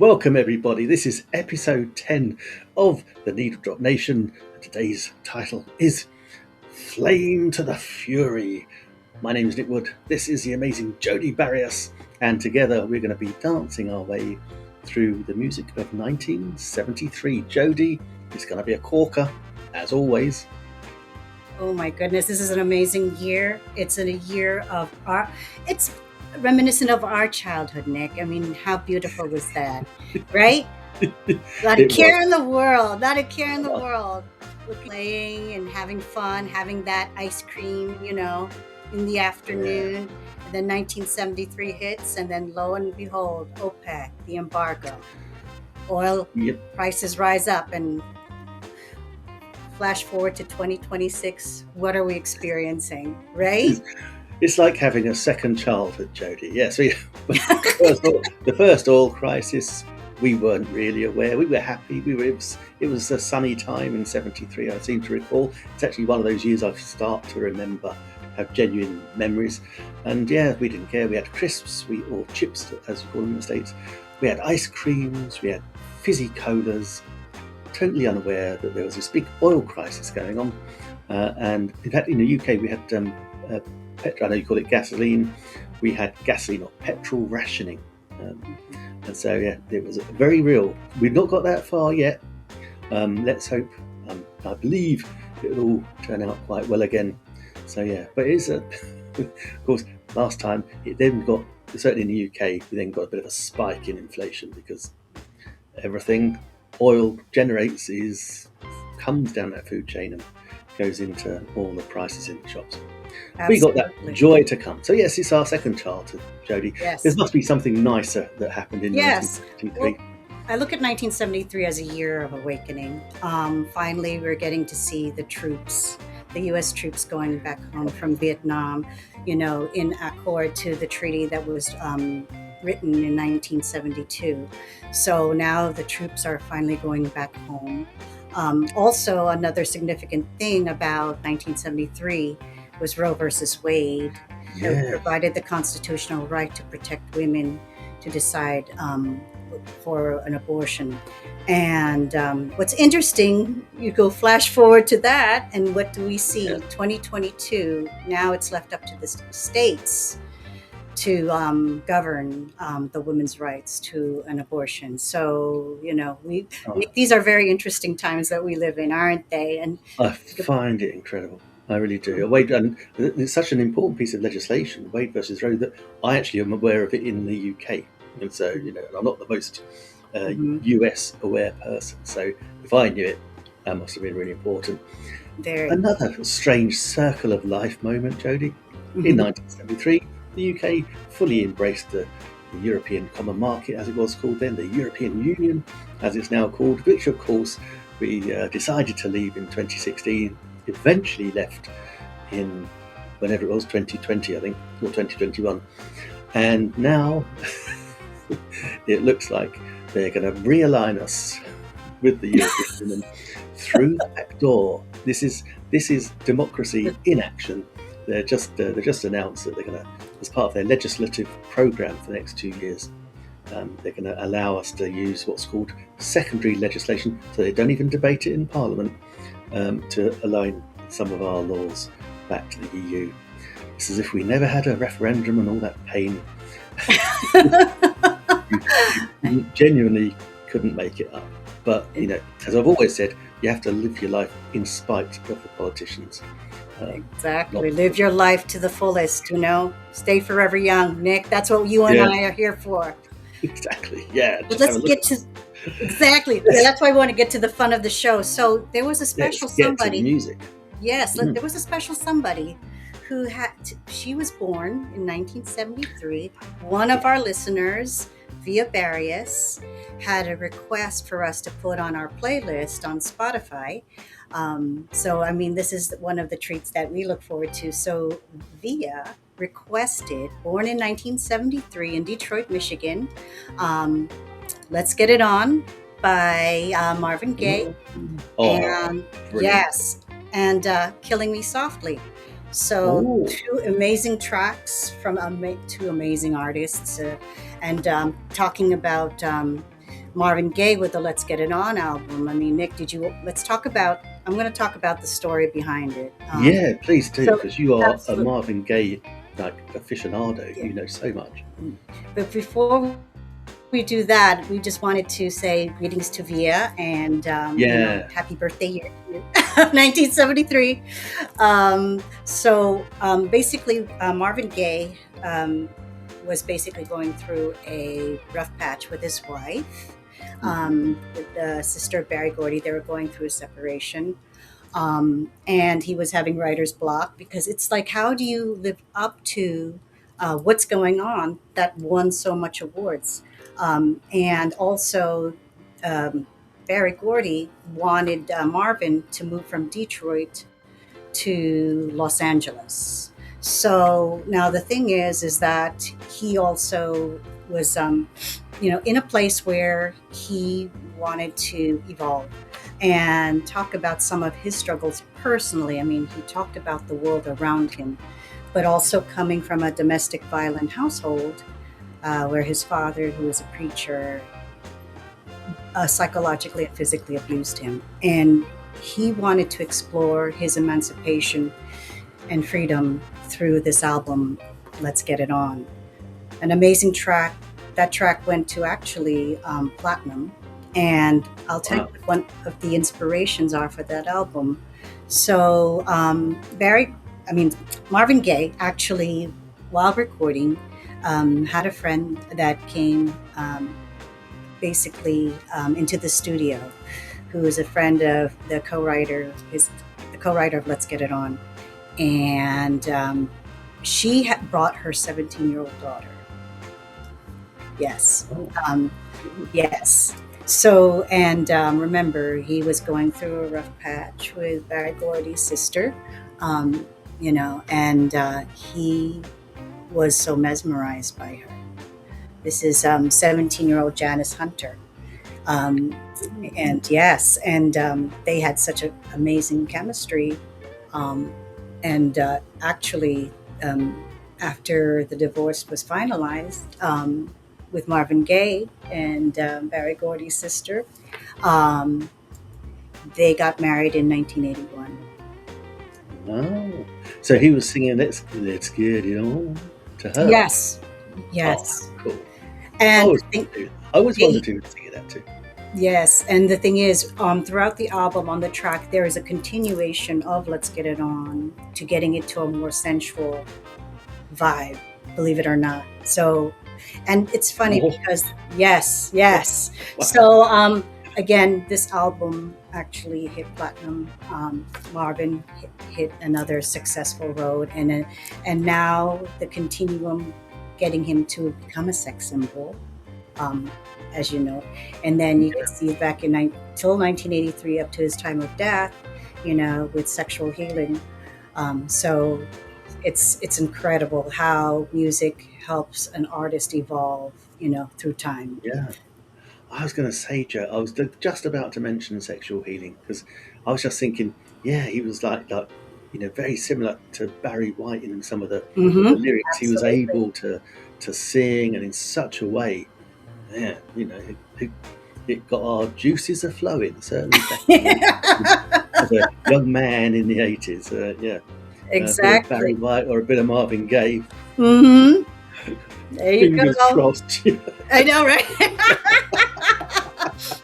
Welcome, everybody. This is episode 10 of the Needle Drop Nation. Today's title is Flame to the Fury. My name is Nick Wood. This is the amazing Jody Barrias. And together we're going to be dancing our way through the music of 1973. Jody is going to be a corker, as always. Oh my goodness, this is an amazing year. It's a year of it's reminiscent of our childhood, Nick. I mean, how beautiful was that, right? Not a care in the world, not a care in the world. Playing and having fun, having that ice cream, in the afternoon. Yeah. And then 1973 hits, and then lo and behold, OPEC, the embargo. Oil prices rise up, and flash forward to 2026. What are we experiencing, right? It's like having a second childhood, Jody. Yes, the first oil crisis, we weren't really aware. We were happy. It was a sunny time in 73, I seem to recall. It's actually one of those years I start to remember, have genuine memories. And yeah, we didn't care. We had crisps, or chips, as we call them in the States. We had ice creams, we had fizzy colas, totally unaware that there was this big oil crisis going on. And in fact, in the UK, we had petrol, I know you call it gasoline. We had gasoline or petrol rationing. And so, yeah, it was very real. We've not got that far yet. Let's hope. I believe it will all turn out quite well again. So, yeah, but it is, of course, last time it then got, certainly in the UK, we then got a bit of a spike in inflation because everything oil generates comes down that food chain and goes into all the prices in the shops. Absolutely. We got that joy to come. So yes, it's our second childhood, Jody. Yes. There must be something nicer that happened in 1973. Well, I look at 1973 as a year of awakening. Finally, we're getting to see the U.S. troops going back home from Vietnam, in accord to the treaty that was written in 1972. So now the troops are finally going back home. Also, another significant thing about 1973 was Roe versus Wade. It provided the constitutional right to protect women to decide for an abortion. And what's interesting, you go flash forward to that, and what do we see? 2022, now it's left up to the states to govern the women's rights to an abortion. So, these are very interesting times that we live in, aren't they? And I find it incredible. I really do. Wade, and it's such an important piece of legislation, Wade versus Roe, that I actually am aware of it in the UK. And so, I'm not the most US aware person. So if I knew it, that must have been really important. Another strange circle of life moment, Jody. In 1973, the UK fully embraced the European Common Market, as it was called then, the European Union, as it's now called, which of course we decided to leave in 2016, eventually left in whenever it was, 2020, I think, or 2021. And now it looks like they're going to realign us with the European Union through the back door. This is democracy in action. They just announced that they're going to, as part of their legislative program for the next 2 years, they're going to allow us to use what's called secondary legislation, so they don't even debate it in Parliament, to align some of our laws back to the EU. It's as if we never had a referendum and all that pain. you genuinely couldn't make it up. But, as I've always said, you have to live your life in spite of the politicians. Exactly. Live your life to the fullest, Stay forever young, Nick. That's what you and I are here for. Exactly. Yeah. But let's get to... Exactly. Yeah, that's why I want to get to the fun of the show. So there was a special somebody. Get to the music. Yes, there was a special somebody who she was born in 1973. One of our listeners, via Barrias, had a request for us to put on our playlist on Spotify. So, this is one of the treats that we look forward to. So Via requested, born in 1973 in Detroit, Michigan, Let's Get It On by Marvin Gaye. And yes, and Killing Me Softly. So two amazing tracks from two amazing artists, and talking about Marvin Gaye with the Let's Get It On album. I mean, Nick, let's talk about, I'm going to talk about the story behind it. Yeah, please do, So, because you are a absolutely, Marvin Gaye aficionado. yeah. You know so much. But before we do that, we just wanted to say greetings to Via and, Yeah, happy birthday year to you, 1973. Basically, Marvin Gaye was basically going through a rough patch with his wife, with the sister of Barry Gordy. They were going through a separation. And he was having writer's block because it's like, how do you live up to what's going on that won so much awards? And also, um, Barry Gordy wanted Marvin to move from Detroit to Los Angeles. So now the thing is that he also was, in a place where he wanted to evolve and talk about some of his struggles personally. I mean, he talked about the world around him, but also coming from a domestic violent household where his father, who was a preacher, psychologically and physically abused him. And he wanted to explore his emancipation and freedom through this album, Let's Get It On. An amazing track. That track went to actually platinum. And I'll tell you wow. what one of the inspirations are for that album. So, Marvin Gaye actually, while recording, had a friend that came into the studio, who is a friend of the co-writer of Let's Get It On, and she had brought her 17-year-old daughter. Yes, Oh, yes. So, and remember, he was going through a rough patch with Barry Gordy's sister, and he was so mesmerized by her. This is 17-year-old Janice Hunter. Um, and yes, and they had such an amazing chemistry. Um, and actually, after the divorce was finalized with Marvin Gaye and Barry Gordy's sister, um, they got married in 1981. oh. So he was singing "Let's Get It On" to her. Yes, Oh, yes. cool. I And always, I always they wondered who was singing that too. Yes, and the thing is, throughout the album on the track, there is a continuation of "Let's Get It On" to getting it to a more sensual vibe, believe it or not. So, and it's funny Oh, because yes, yes. wow. So, again, this album actually hit platinum. Marvin hit another successful road, and now the continuum, getting him to become a sex symbol. Um, as you know, and then you can see back in till 1983 up to his time of death, with sexual healing. So it's incredible how music helps an artist evolve, through time. Yeah. I was going to say, Joe, I was just about to mention sexual healing because I was just thinking, yeah, he was very similar to Barry White in some of the Mm-hmm. lyrics. He was Absolutely. able to sing and in such a way, yeah, it got our juices a flowing. Certainly back as a young man in the 80s. Yeah, a bit of Barry Exactly. White or a bit of Marvin Gaye. Mm-hmm. There you Fingers go. crossed. I know, right?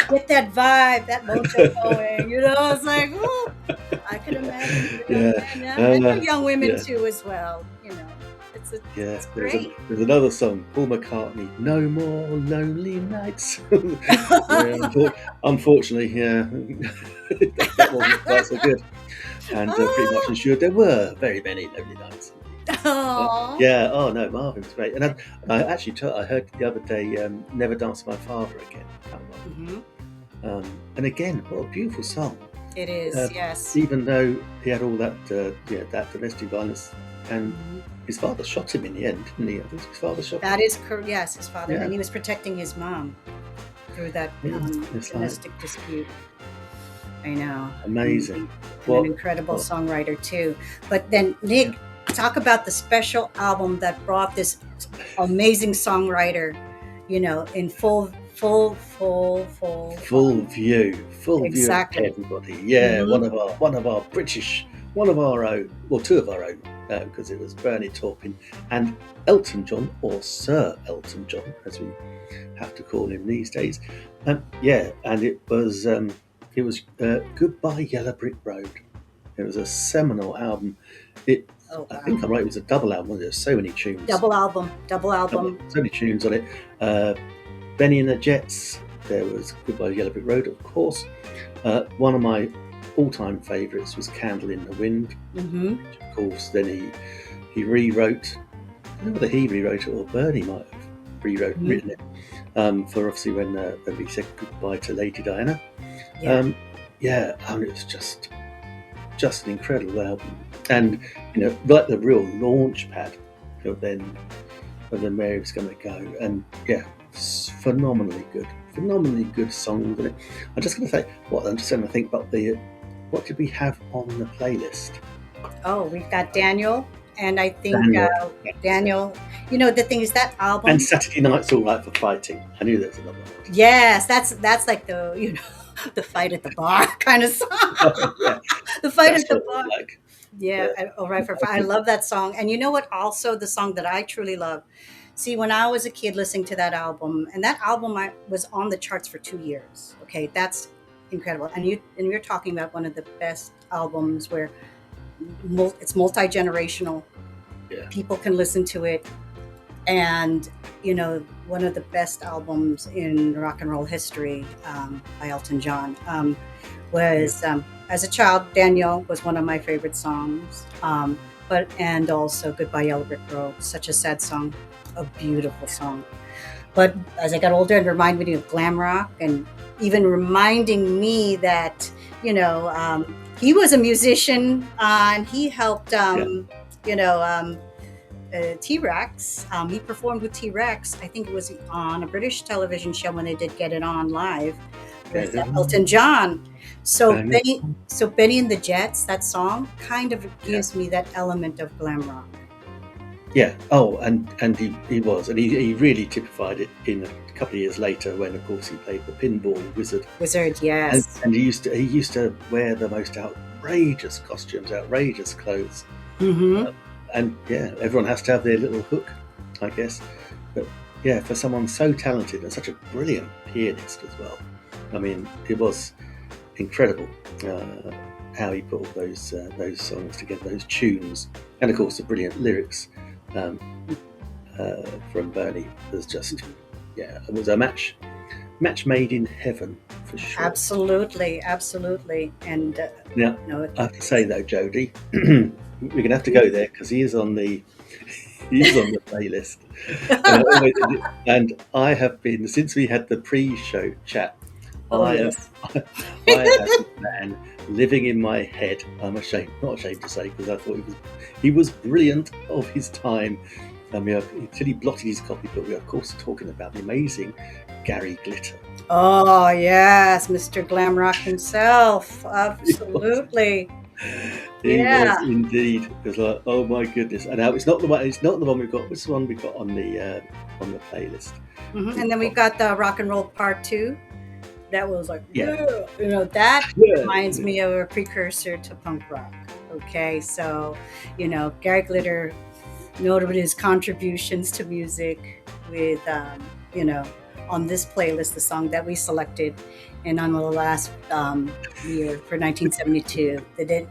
Get that vibe, that mojo going. It's like, ooh, I can imagine the young Yeah, men, yeah, and uh, the young women yeah. too as well. Yeah, It's great. there's another song, Paul McCartney, "No More Lonely Nights." Yeah, unfortunately, yeah, that wasn't quite so good, and pretty much Oh, ensured there were very many lonely nights. aw. Yeah, oh no, Marvin's great, and I actually I heard the other day, "Never Dance with My Father Again." Come Mhm. on, and again, what a beautiful song. It Uh, is, yes. Even though he had all that, that domestic violence, and Mhm. his father shot him in the end, didn't he? I think his father shot him. That is correct. Yes, his father, Yeah, and he was protecting his mom through that yeah. It's like domestic dispute. I know. amazing. And an What? incredible What? songwriter too. But then, Yeah. Nick, talk about the special album that brought this amazing songwriter, in full. Full view of Exactly. everybody. Yeah, Hmm. one of our British, one of our own, well, two of our own, because it was Bernie Taupin and Elton John, or Sir Elton John, as we have to call him these days. Yeah, and it was Goodbye Yellow Brick Road. It was a seminal album. It, Oh I wow. think I'm right. It was a double album. There's so many tunes. Double album. Double album. So many tunes on it. Benny and the Jets. There was Goodbye Yellow Brick Road, of course. One of my all-time favourites was Candle in the Wind. Mm-hmm. Which of course, then he rewrote. I don't know whether he rewrote it or Bernie might have written it. For obviously when we said goodbye to Lady Diana. Yeah. It was just an incredible album, and like the real launch pad of then where it was going to go, and phenomenally good songs in it. I'm just going to say I'm just going to think about what did we have on the playlist? Oh, we've got Daniel, and I think Daniel. The thing is that album. And Saturday Night's All Right for Fighting. I knew there was another one. Yes, that's like the the fight at the bar kind of song. Yeah, the fight that's at the what I bar. like. Yeah, All Right for I love that song. And you know what? Also, the song that I truly love. See, when I was a kid listening to that album, and that album was on the charts for 2 years. Okay, that's incredible. And you're talking about one of the best albums where it's multi-generational. Yeah. People can listen to it, and one of the best albums in rock and roll history by Elton John was. As a child, Daniel was one of my favorite songs, and also Goodbye Yellow Brick Road, such a sad song, a beautiful song. But as I got older, it reminded me of glam rock, and even reminding me that he was a musician and he helped T-Rex. He performed with T-Rex. I think it was on a British television show when they did Get It On Live with Elton John. So Benny and the Jets, that song kind of gives me that element of glam rock. Yeah. Oh, and he was, and he really typified it in a couple of years later when, of course, he played the Pinball Wizard. Yes. And he used to wear the most outrageous costumes, outrageous clothes. Mm-hmm. And everyone has to have their little hook, I guess. But for someone so talented and such a brilliant pianist as well, I mean, it was incredible how he put all those songs together, those tunes, and of course the brilliant lyrics from Bernie was just it was a match made in heaven for sure. Absolutely. And now I have to say though, Jody, we're gonna have to go there because he is on the playlist, and I have been, since we had the pre-show chat. I have this man living in my head. I'm not ashamed to say, because I thought he was brilliant of his time. Until he blotted his copy, but we are of course talking about the amazing Gary Glitter. Oh yes, Mr. Glam Rock himself. Absolutely. He was indeed. It was like, oh my goodness! And now it's not the one. It's not the one we've got. It's the one we've got on the playlist. Mm-hmm. And then we've got the Rock and Roll Part 2. That was like, that reminds me of a precursor to punk rock. Okay, so Gary Glitter, noted his contributions to music with on this playlist, the song that we selected, and on the last year for 1972, they did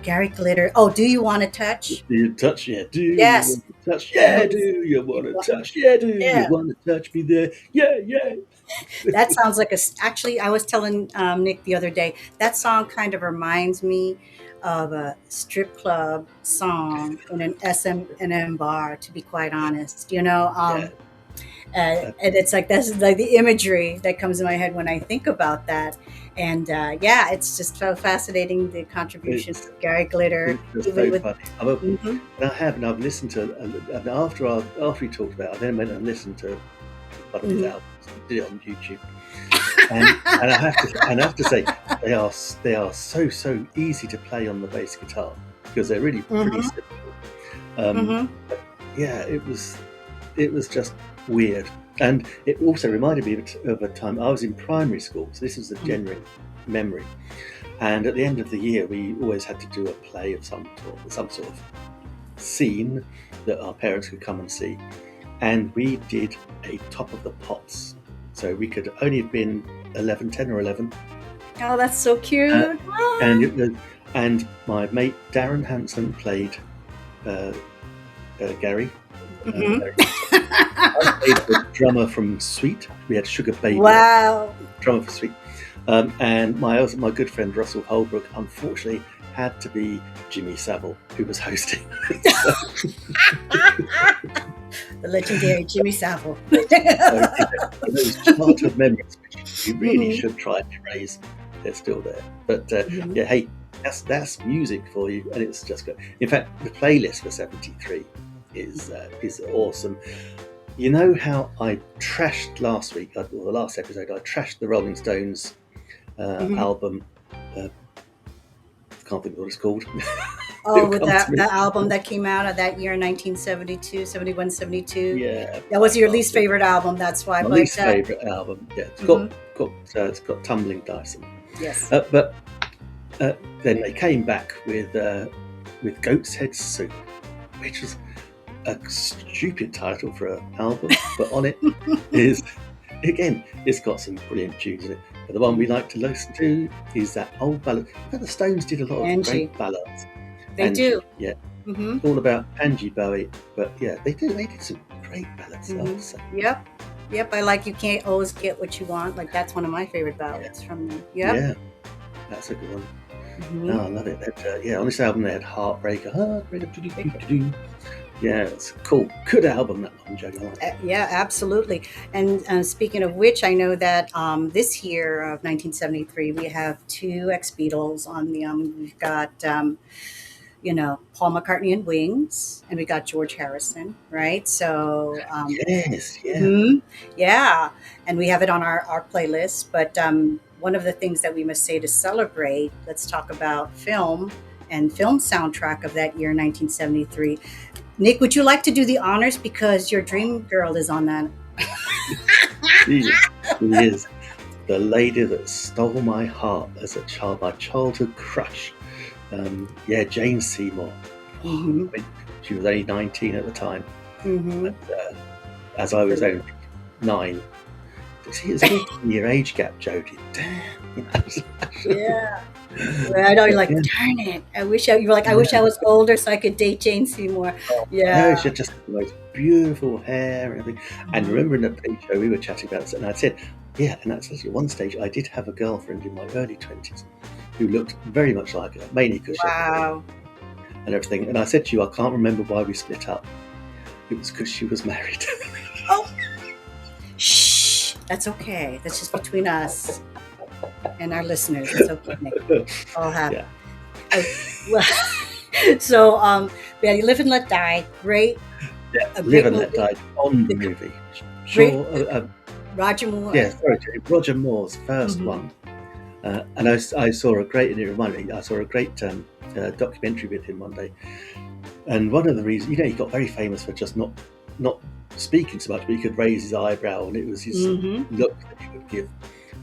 Gary Glitter. Oh, Do You Want to Touch? Do you touch? Yeah. Do you yes. want to touch? Yeah. Do you want to touch? Yeah. Do you want to touch me there? Yeah. That sounds like actually, I was telling Nick the other day, that song kind of reminds me of a strip club song in an SM&M bar, to be quite honest, and it's like, that's like the imagery that comes in my head when I think about that. And it's just so fascinating, the contributions of Gary Glitter. It's so funny. I've listened to, and after he talked about it, I then went and listened to one of his albums. Did it on YouTube, and I have to say they are so easy to play on the bass guitar, because they're really pretty simple. It was just weird. And it also reminded me of a time I was in primary school, so this is a Mm. genuine memory. And at the end of the year, we always had to do a play of some sort of scene that our parents could come and see. And we did a Top of the Pops. So we could only have been 10 or 11. Oh, that's so cute. And my mate Darren Hanson played Gary. Mhm. I played the drummer from Sweet. We had Sugar Baby. Wow. Drummer for Sweet. And my good friend Russell Holbrook, unfortunately, had to be Jimmy Savile, who was hosting. The legendary Jimmy Savile. Those childhood memories, which you really Mhm. should try and erase, they're still there. But Mhm. yeah, hey, that's music for you, and it's just good. In fact, the playlist for '73 is awesome. You know how I trashed last week, or the last episode, I trashed the Rolling Stones Mhm. album. Can't think what it's called. Oh, It'll with come to me. that album that came out of that year, 1972, 71, 72. Yeah, That was I your can't least think. favorite album, that's why. My But least favourite album. Yeah, it's Mhm. got Tumbling Dice. yes. But then they came back with Goat's Head Soup, which was a stupid title for an album, but on it is, again, it's got some brilliant tunes in it. But the one we like to listen to is that old ballad. But the Stones did a lot of Angie. great ballads. They Angie, do. yeah, Hmm. all about Angie Bowie. But yeah, they did some great ballads. I Mhm. would say. Yep. I like You Can't Always Get What You Want. Like, that's one of my favorite ballads from them. Yep. Yeah, that's a good one. Mhm. Oh, I love it. Yeah, on this album they had Heartbreaker. Do-do-do-do-do. Yeah, it's cool. Good album, that one, Jody. I like it. Yeah, absolutely. And speaking of which, I know that this year of 1973, we have two ex-Beatles on the we've got Paul McCartney and Wings, and we got George Harrison, right? So Yes, yeah. mhm, yeah, and we have it on our playlist. But one of the things that we must say to celebrate, let's talk about film and film soundtrack of that year, 1973. Nick, would you like to do the honors, because your dream girl is on that? She is the lady that stole my heart as a child, my childhood crush. Yeah, Jane Seymour. Mhm. She was only 19 at the time, Mhm. and as I was only 9. See, it's a 15-year age gap, Jody. Damn. Yeah. I know you're like, Yeah. darn it. I wish I was older so I could date Jane Seymour. No, Yeah. she had just the most beautiful hair and everything. And Mhm. remember in the pre-show we were chatting about this, and I said, yeah, and that's actually at one stage I did have a girlfriend in my early 20s who looked very much like her, mainly because she had the Wow. and everything. And I said to you, I can't remember why we split up. It was because she was married. Oh, shh. That's okay. That's just between us and our listeners. It's okay, Nick. All happy. Yeah. So, yeah, Live and Let Die. Great. Yeah, A Live great and Let movie. Die on the movie. Great. Sure. Roger Moore. Yeah, sorry, Jody, Roger Moore's first Mhm. one. And I saw a great, and it reminded me, I saw a great documentary with him one day. And one of the reasons, he got very famous for just not speaking so much, but he could raise his eyebrow, and it was his Mhm. look that he would give.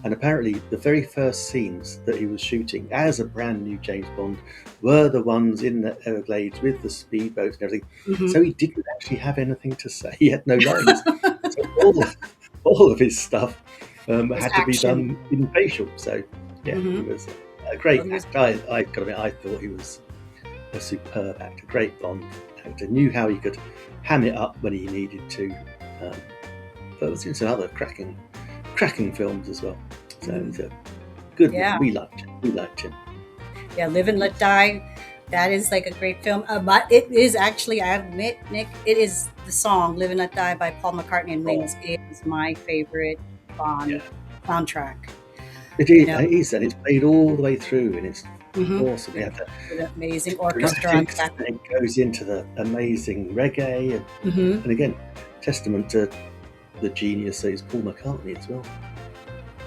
And apparently, the very first scenes that he was shooting as a brand new James Bond were the ones in the Everglades with the speedboats and everything. Mhm. So he didn't actually have anything to say. He had no lines. So all of his stuff had to be done in facial. So yeah, Mhm. he was a great Well, he was- actor. I gotta admit, I thought he was a superb actor, great Bond actor. Knew how he could ham it up when he needed to. But was in some other cracking films as well. So it's a good. Yeah. We liked him. Yeah, Live and Let Die. That is like a great film. But it is actually, I admit, Nick, it is the song "Live and Let Die" by Paul McCartney and Wings. It is my favorite Bond soundtrack. It is, Yeah. it is, and it's played all the way through, and it's Mhm. awesome. Yeah, An amazing orchestra. On and it goes into the amazing reggae, Mhm. and again, testament to the genius that is Paul McCartney as well.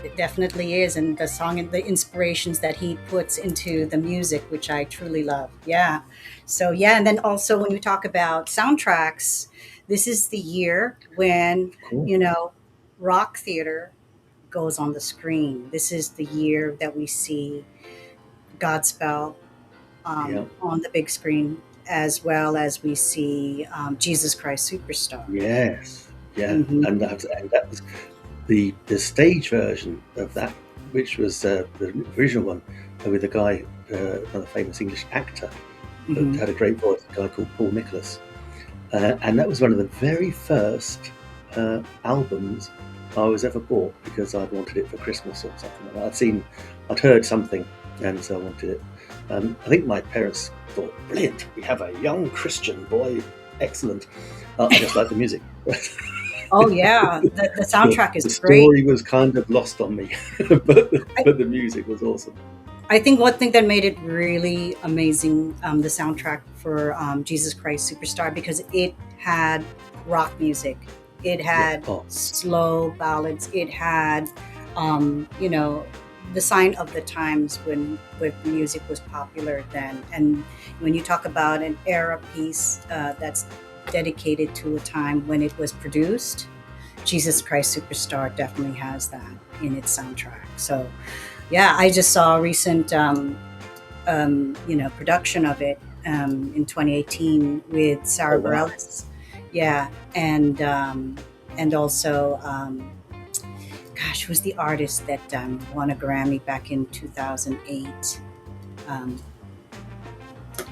It definitely is, and the song and the inspirations that he puts into the music, which I truly love. Yeah. So yeah, and then also when you talk about soundtracks, this is the year when Cool. you know rock theater goes on the screen. This is the year that we see Godspell Yeah. on the big screen, as well as we see Jesus Christ Superstar. Yes. Yeah. Hmm. And that was the stage version of that, which was the original one with a guy, another famous English actor that Hmm. had a great voice, a guy called Paul Nicholas. And that was one of the very first albums I was ever bought because I wanted it for Christmas or something like that. I'd heard something, and so I wanted it. I think my parents thought, brilliant, we have a young Christian boy, excellent. I just like the music. Oh yeah, the soundtrack is The great. story was kind of lost on me, but the music was awesome. I think one thing that made it really amazing, the soundtrack for Jesus Christ Superstar, because it had rock music, it Yeah. had Oh, slow ballads, it had, you know, the sign of the times when music was popular then. And when you talk about an era piece that's dedicated to a time when it was produced, Jesus Christ Superstar definitely has that in its soundtrack. So yeah, I just saw a recent production of it in 2018 with oh Sarah wow. Bareilles. Yeah, and also, gosh, who's the artist that won a Grammy back in 2008? Um,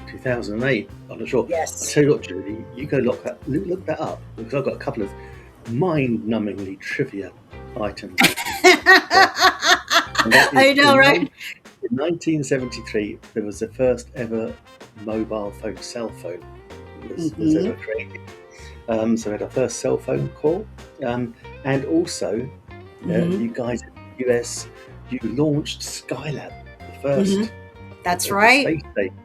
2008. I'm not sure. I yes. tell you what, Jody, you go look that up because I've got a couple of mind-numbingly trivia items I can share. And that is I know, right? in 1973, there was the first ever mobile phone cell phone was Hmm. ever created. So we had our first cell phone call, and also Hmm. you guys in the US, you launched Skylab, the Hmm. first That's of the right. space stations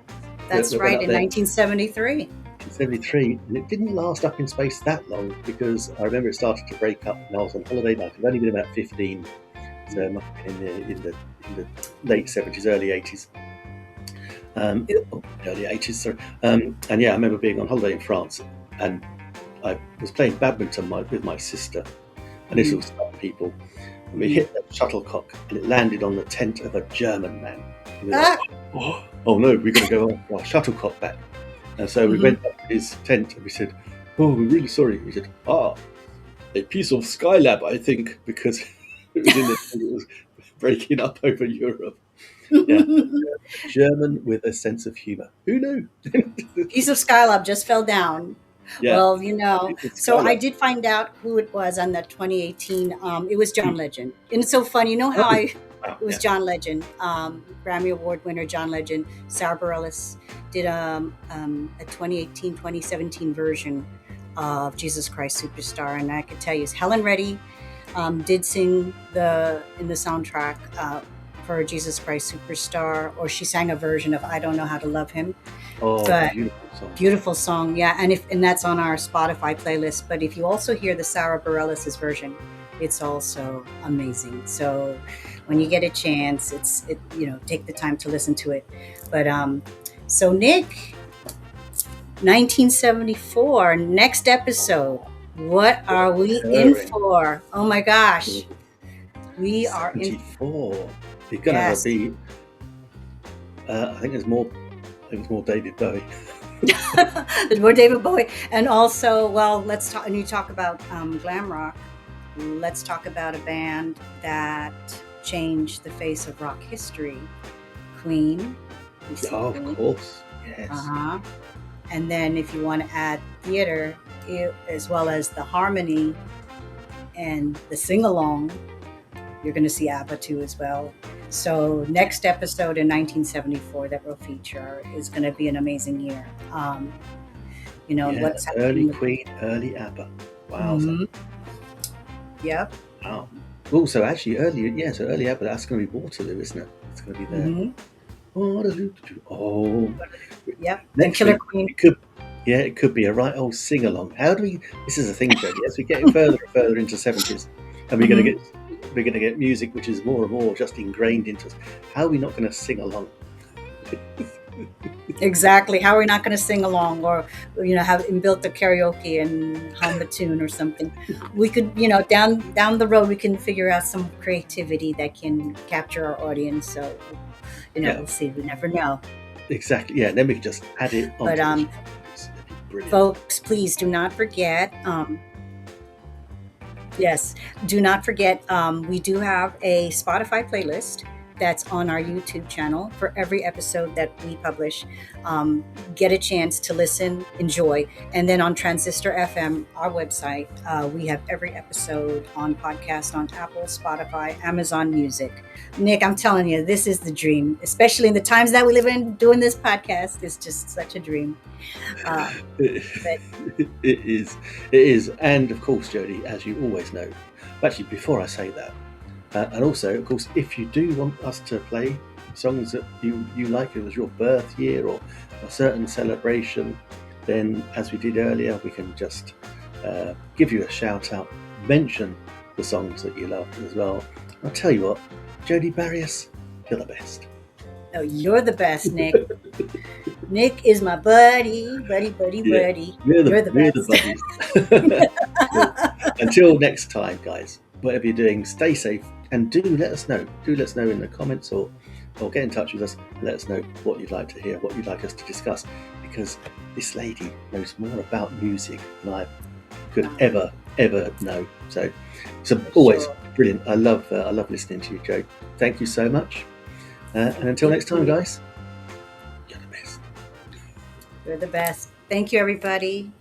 That's that went right. up In there 1973. in 73, and it didn't last up in space that long because I remember it started to break up when I was on holiday. Like I'd only been about 15, so it must have been in the late 70s, early 80s. Early 80s, sorry. And yeah, I remember being on holiday in France, and I was playing badminton with my sister, and this Mhm. will stun people. And we Mhm. hit the shuttlecock, and it landed on the tent of a German man. And we were like, Ah. oh no, we're going to go on our shuttlecock back. And so we Hmm. went up to his tent and we said, oh, we're really sorry. He said, a piece of Skylab, I think, because it was breaking up over Europe. Yeah, a German with a sense of humor. Who knew? Piece of Skylab just fell down. Yeah, Well, a piece of so I Skylab. did find out who it was on that 2018. It was John Legend. And it's so funny. You know how Oh, wow, it was yeah. John Legend, Grammy Award winner John Legend. Sarah Bareilles did a 2018, 2017 version of Jesus Christ Superstar. And I could tell you, Helen Reddy did sing in the soundtrack for Jesus Christ Superstar, or she sang a version of I Don't Know How to Love Him. Oh, But beautiful song. beautiful song, yeah, and that's on our Spotify playlist. But if you also hear the Sarah Bareilles' version, it's also amazing. So when you get a chance, take the time to listen to it. But so Nick, 1974, next episode. What are we in Purring. for? Oh my gosh, we are in. 74. You're gonna have a Yes. beat. I think there's more. I think it's more David Bowie. There's more David Bowie, and also, well, let's talk. And you talk about glam rock. Let's talk about a band that changed the face of rock history. Queen. You see Oh, Queen? of course. Yes. Uh-huh. And then if you want to add theater, as well as the harmony and the sing-along, you're going to see ABBA too as well. So next episode in 1974 that we'll feature is going to be an amazing year. Yeah, What's early happening. Queen, early ABBA. Wow. Mhm. Yep. Wow. Also, actually, early ABBA, that's going to be Waterloo, isn't it? It's going to be there. Mhm. Waterloo. Oh. Yep. And Next Killer week, Queen. it could be a right old sing along. This is the thing, Jody, as we get further and further into 70s, and we're going to Mhm. get we're going to get music which is more and more just ingrained into us. How are we not going to sing along? Exactly. How are we not going to sing along, or have built the karaoke and hum a tune or something? We could, down the road, we can figure out some creativity that can capture our audience. So, Yeah. we'll see. We never know. Exactly. Yeah. Then we can just add it on. But That'd be brilliant. folks, please do not forget. Yes, do not forget. We do have a Spotify playlist that's on our YouTube channel for every episode that we publish. Get a chance to listen, enjoy. And then on Transistor FM, our website, we have every episode on podcast on Apple, Spotify, Amazon Music. Nick, I'm telling you, this is the dream, especially in the times that we live in. Doing this podcast is just such a dream. It is. And of course, Jody, as you always know, actually, before I say that, and also, of course, if you do want us to play songs that you like, it was your birth year or a certain celebration, then as we did earlier, we can just give you a shout out, mention the songs that you love as well. I'll tell you what, Jody Barrias, you're the best. Oh, you're the best, Nick. Nick is my buddy. We're You're the buddies. Until next time, guys, whatever you're doing, stay safe, and do let us know. Do let us know in the comments or get in touch with us. Let us know what you'd like to hear, what you'd like us to discuss, because this lady knows more about music than I could ever know. So it's always brilliant. I love listening to you, Joe. Thank you so much. And until next time, guys, you're the best. You're the best. Thank you, everybody.